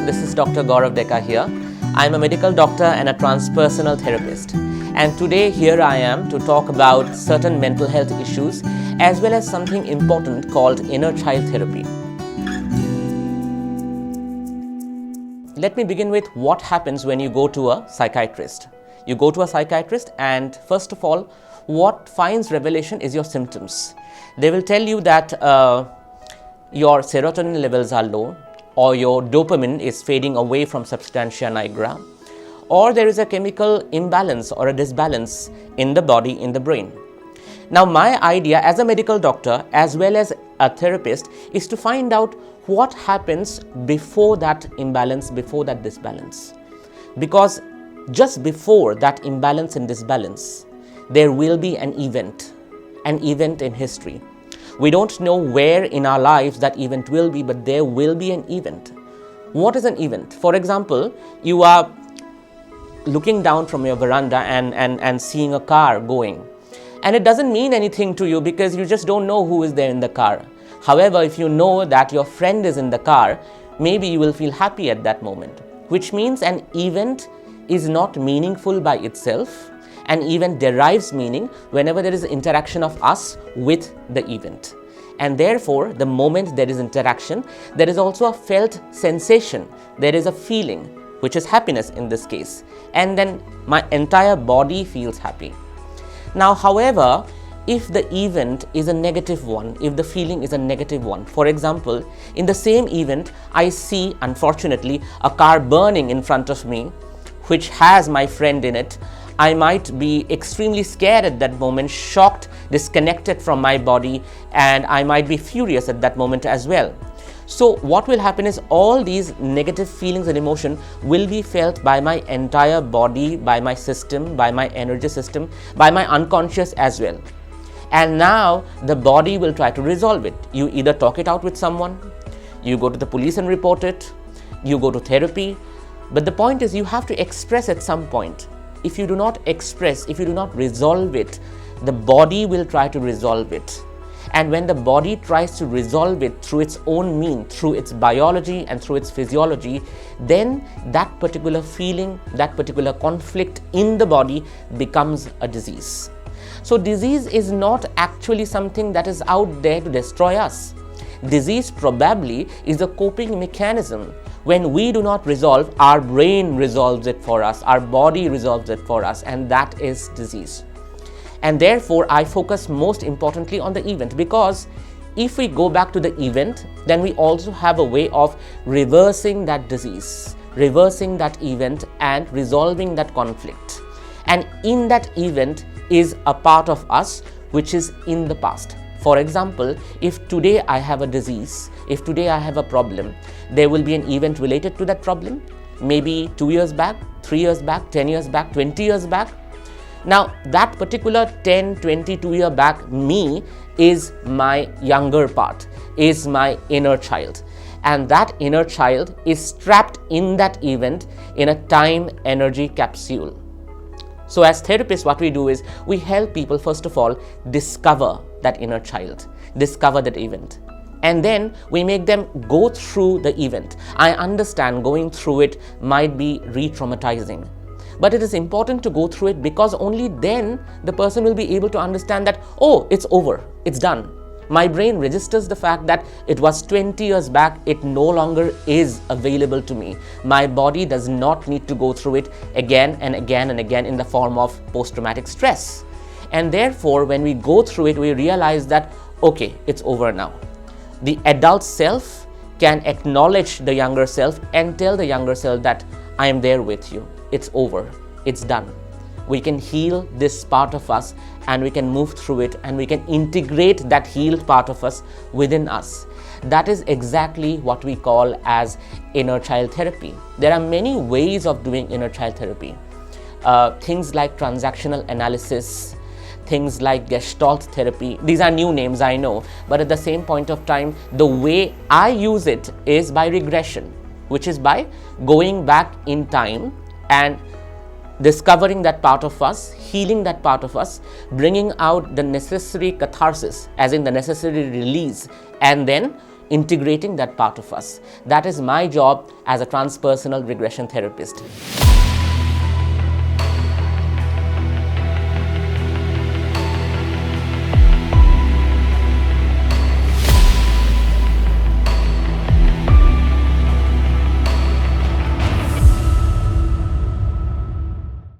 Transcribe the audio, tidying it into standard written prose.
everyone, this is Dr. Gaurav Deka here. I am a medical doctor and a transpersonal therapist. And today here I am to talk about certain mental health issues as well as something important called inner child therapy. Let me begin with what happens when you go to a psychiatrist. You go to a psychiatrist and first of all, what finds revelation is your symptoms. They will tell you that your serotonin levels are low, or your dopamine is fading away from substantia nigra, or there is a chemical imbalance or a disbalance in the body, in the brain. Now, my idea as a medical doctor as well as a therapist is to find out what happens before that imbalance, before that disbalance. Because just before that imbalance and disbalance, there will be an event in history. We don't know where in our lives that event will be, but there will be an event. What is an event? For example, you are looking down from your veranda and seeing a car going. And it doesn't mean anything to you because you just don't know who is there in the car. However, if you know that your friend is in the car, maybe you will feel happy at that moment. Which means an event is not meaningful by itself. An event derives meaning whenever there is interaction of us with the event. And therefore, the moment there is interaction, there is also a felt sensation. There is a feeling, which is happiness in this case. And then my entire body feels happy. Now, however, if the event is a negative one, if the feeling is a negative one, for example, in the same event, I see, unfortunately, a car burning in front of me, which has my friend in it, I might be extremely scared at that moment, shocked, disconnected from my body, and I might be furious at that moment as well. So what will happen is all these negative feelings and emotion will be felt by my entire body, by my system, by my energy system, by my unconscious as well. And now the body will try to resolve it. You either talk it out with someone, you go to the police and report it, you go to therapy, but the point is you have to express at some point. If you do not express, if you do not resolve it, the body will try to resolve it. And when the body tries to resolve it through its own means, through its biology and through its physiology, then that particular feeling, that particular conflict in the body becomes a disease. So disease is not actually something that is out there to destroy us. Disease probably is a coping mechanism. When we do not resolve, our brain resolves it for us, our body resolves it for us, and that is disease. And therefore, I focus most importantly on the event, because if we go back to the event, then we also have a way of reversing that disease, reversing that event and resolving that conflict. And in that event is a part of us which is in the past. For example, if today I have a disease, if today I have a problem, there will be an event related to that problem, maybe 2 years back, 3 years back, 10 years back, 20 years back. Now, that particular 10, 22 year back me is my younger part, is my inner child. And that inner child is trapped in that event in a time energy capsule. So as therapists, what we do is we help people, first of all, discover that inner child, discover that event. And then we make them go through the event. I understand going through it might be re-traumatizing, but it is important to go through it because only then the person will be able to understand that, oh, it's over, it's done. My brain registers the fact that it was 20 years back, it no longer is available to me. My body does not need to go through it again and again and again in the form of post-traumatic stress. And therefore, when we go through it, we realize that, okay, it's over now. The adult self can acknowledge the younger self and tell the younger self that I am there with you. It's over. It's done. We can heal this part of us and we can move through it and we can integrate that healed part of us within us. That is exactly what we call as inner child therapy. There are many ways of doing inner child therapy. Things like transactional analysis, things like Gestalt therapy. These are new names, I know, but at the same point of time, the way I use it is by regression, which is by going back in time and discovering that part of us, healing that part of us, bringing out the necessary catharsis, as in the necessary release, and then integrating that part of us. That is my job as a transpersonal regression therapist.